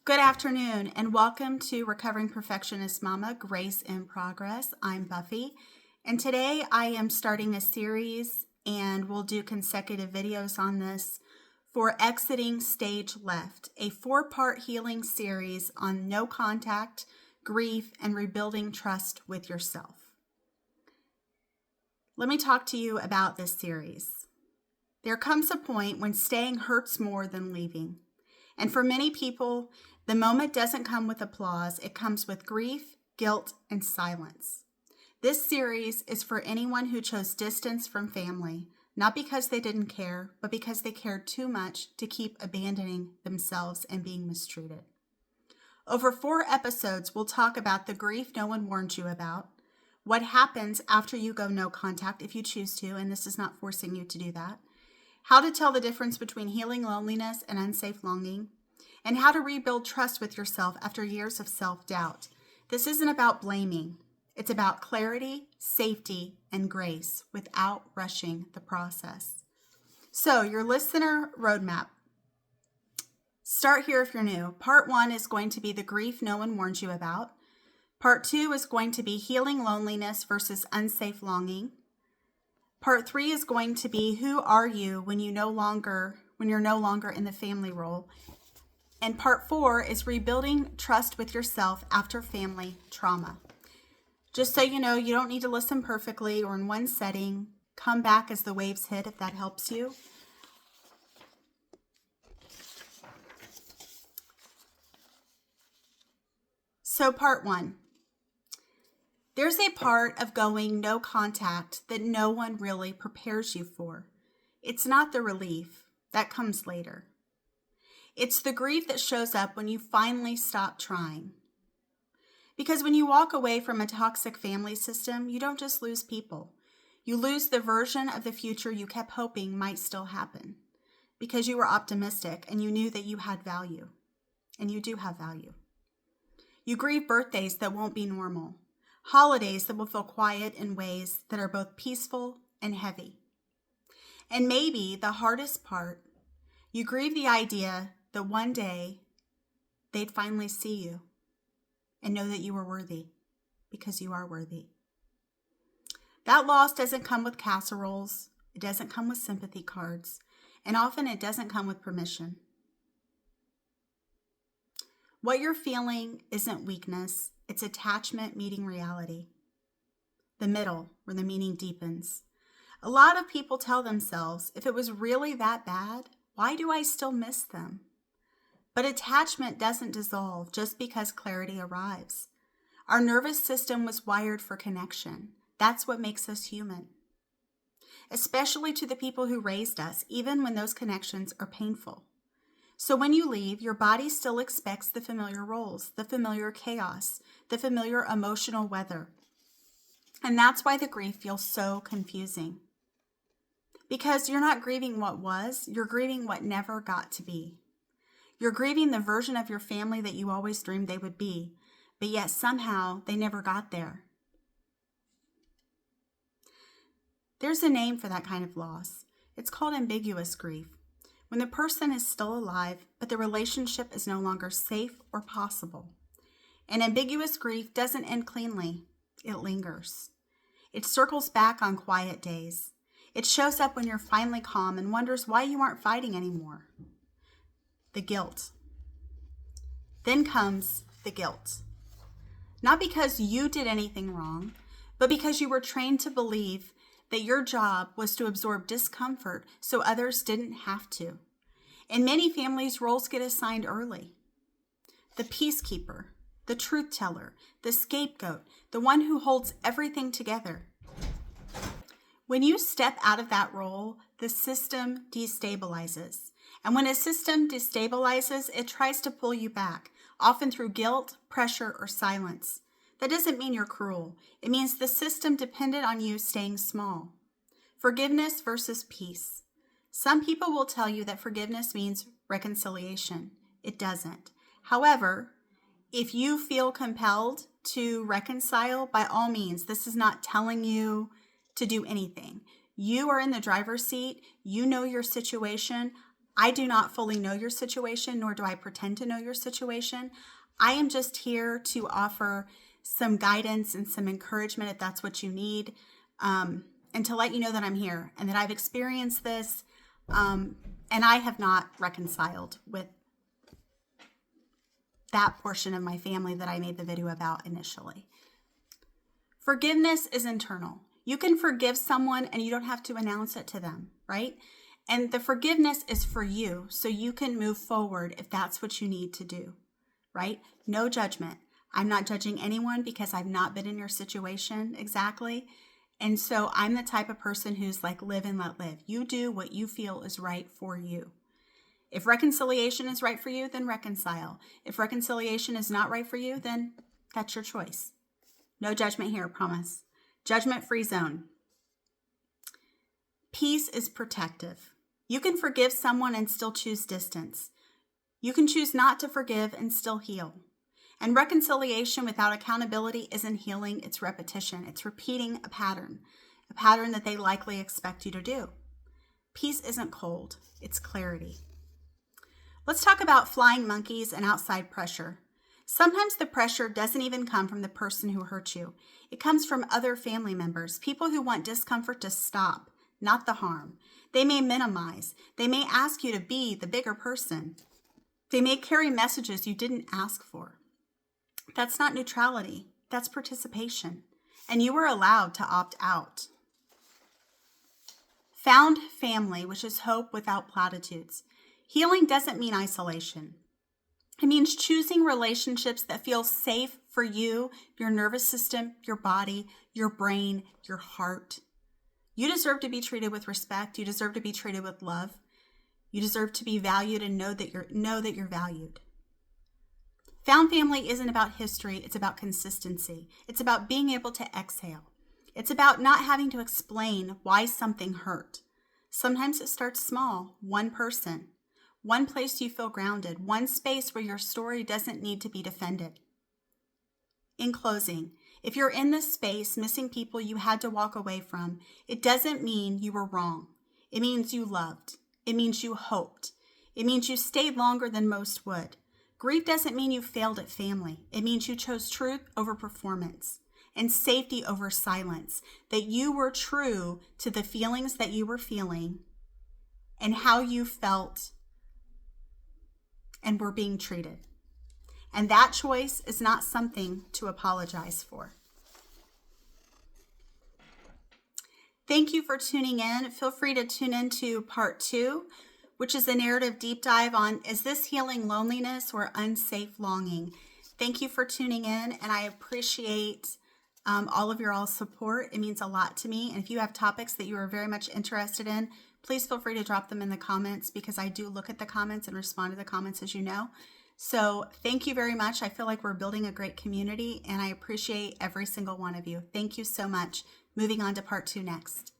Good afternoon and welcome to Recovering Perfectionist Mama, Grace in Progress. I'm Buffy and today I am starting a series and we'll do consecutive videos on this for Exiting Stage Left, a 4-part healing series on no contact, grief, and rebuilding trust with yourself. Let me talk to you about this series. There comes a point when staying hurts more than leaving. And for many people, the moment doesn't come with applause. It comes with grief, guilt, and silence. This series is for anyone who chose distance from family, not because they didn't care, but because they cared too much to keep abandoning themselves and being mistreated. Over 4 episodes, we'll talk about the grief no one warned you about, what happens after you go no contact if you choose to, and this is not forcing you to do that, how to tell the difference between healing loneliness and unsafe longing, and how to rebuild trust with yourself after years of self-doubt. This isn't about blaming. It's about clarity, safety, and grace without rushing the process. So, your listener roadmap. Start here if you're new. Part 1 is going to be the grief no one warned you about. Part 2 is going to be healing loneliness versus unsafe longing. Part 3 is going to be who are you when you're no longer in the family role. And part 4 is rebuilding trust with yourself after family trauma. Just so you know, you don't need to listen perfectly or in one setting. Come back as the waves hit if that helps you. So part 1. There's a part of going no contact that no one really prepares you for. It's not the relief. That comes later. It's the grief that shows up when you finally stop trying. Because when you walk away from a toxic family system, you don't just lose people. You lose the version of the future you kept hoping might still happen. Because you were optimistic and you knew that you had value. And you do have value. You grieve birthdays that won't be normal. Holidays that will feel quiet in ways that are both peaceful and heavy. And maybe the hardest part, you grieve the idea that one day they'd finally see you and know that you were worthy, because you are worthy. That loss doesn't come with casseroles, it doesn't come with sympathy cards, and often it doesn't come with permission. What you're feeling isn't weakness, it's attachment meeting reality. The middle, where the meaning deepens. A lot of people tell themselves, if it was really that bad, why do I still miss them? But attachment doesn't dissolve just because clarity arrives. Our nervous system was wired for connection. That's what makes us human. Especially to the people who raised us, even when those connections are painful. So when you leave, your body still expects the familiar roles, the familiar chaos, the familiar emotional weather. And that's why the grief feels so confusing. Because you're not grieving what was, you're grieving what never got to be. You're grieving the version of your family that you always dreamed they would be, but yet somehow they never got there. There's a name for that kind of loss. It's called ambiguous grief. When the person is still alive, but the relationship is no longer safe or possible. And ambiguous grief doesn't end cleanly. It lingers. It circles back on quiet days. It shows up when you're finally calm and wonders why you aren't fighting anymore. The guilt. Then comes the guilt. Not because you did anything wrong, but because you were trained to believe that your job was to absorb discomfort so others didn't have to. In many families, roles get assigned early. The peacekeeper, the truth teller, the scapegoat, the one who holds everything together. When you step out of that role, the system destabilizes. And when a system destabilizes, it tries to pull you back, often through guilt, pressure, or silence. That doesn't mean you're cruel. It means the system depended on you staying small. Forgiveness versus peace. Some people will tell you that forgiveness means reconciliation. It doesn't. However, if you feel compelled to reconcile, by all means, this is not telling you to do anything. You are in the driver's seat. You know your situation. I do not fully know your situation, nor do I pretend to know your situation. I am just here to offer some guidance and some encouragement if that's what you need, and to let you know that I'm here and that I've experienced this, and I have not reconciled with that portion of my family that I made the video about initially. Forgiveness is internal. You can forgive someone and you don't have to announce it to them, right? And the forgiveness is for you, so you can move forward if that's what you need to do, right? No judgment. I'm not judging anyone because I've not been in your situation exactly. And so I'm the type of person who's like, live and let live. You do what you feel is right for you. If reconciliation is right for you, then reconcile. If reconciliation is not right for you, then that's your choice. No judgment here, promise. Judgment-free zone. Peace is protective. You can forgive someone and still choose distance. You can choose not to forgive and still heal. And reconciliation without accountability isn't healing, it's repetition. It's repeating a pattern that they likely expect you to do. Peace isn't cold, it's clarity. Let's talk about flying monkeys and outside pressure. Sometimes the pressure doesn't even come from the person who hurt you. It comes from other family members, people who want discomfort to stop, not the harm. They may minimize. They may ask you to be the bigger person. They may carry messages you didn't ask for. That's not neutrality. That's participation. And you were allowed to opt out. Found family, which is hope without platitudes. Healing doesn't mean isolation. It means choosing relationships that feel safe for you, your nervous system, your body, your brain, your heart. You deserve to be treated with respect. You deserve to be treated with love. You deserve to be valued and know that you're valued. Found family isn't about history. It's about consistency. It's about being able to exhale. It's about not having to explain why something hurt. Sometimes it starts small, one person. One place you feel grounded, one space where your story doesn't need to be defended. In closing, if you're in this space missing people you had to walk away from, it doesn't mean you were wrong. It means you loved. It means you hoped. It means you stayed longer than most would. Grief doesn't mean you failed at family. It means you chose truth over performance and safety over silence, that you were true to the feelings that you were feeling and how you felt and were being treated. And that choice is not something to apologize for. Thank you for tuning in. Feel free to tune into part 2, which is a narrative deep dive on, is this healing loneliness or unsafe longing? Thank you for tuning in, and I appreciate all of your all support. It means a lot to me. And if you have topics that you are very much interested in, please feel free to drop them in the comments, because I do look at the comments and respond to the comments, as you know. So thank you very much. I feel like we're building a great community, and I appreciate every single one of you. Thank you so much. Moving on to part 2 next.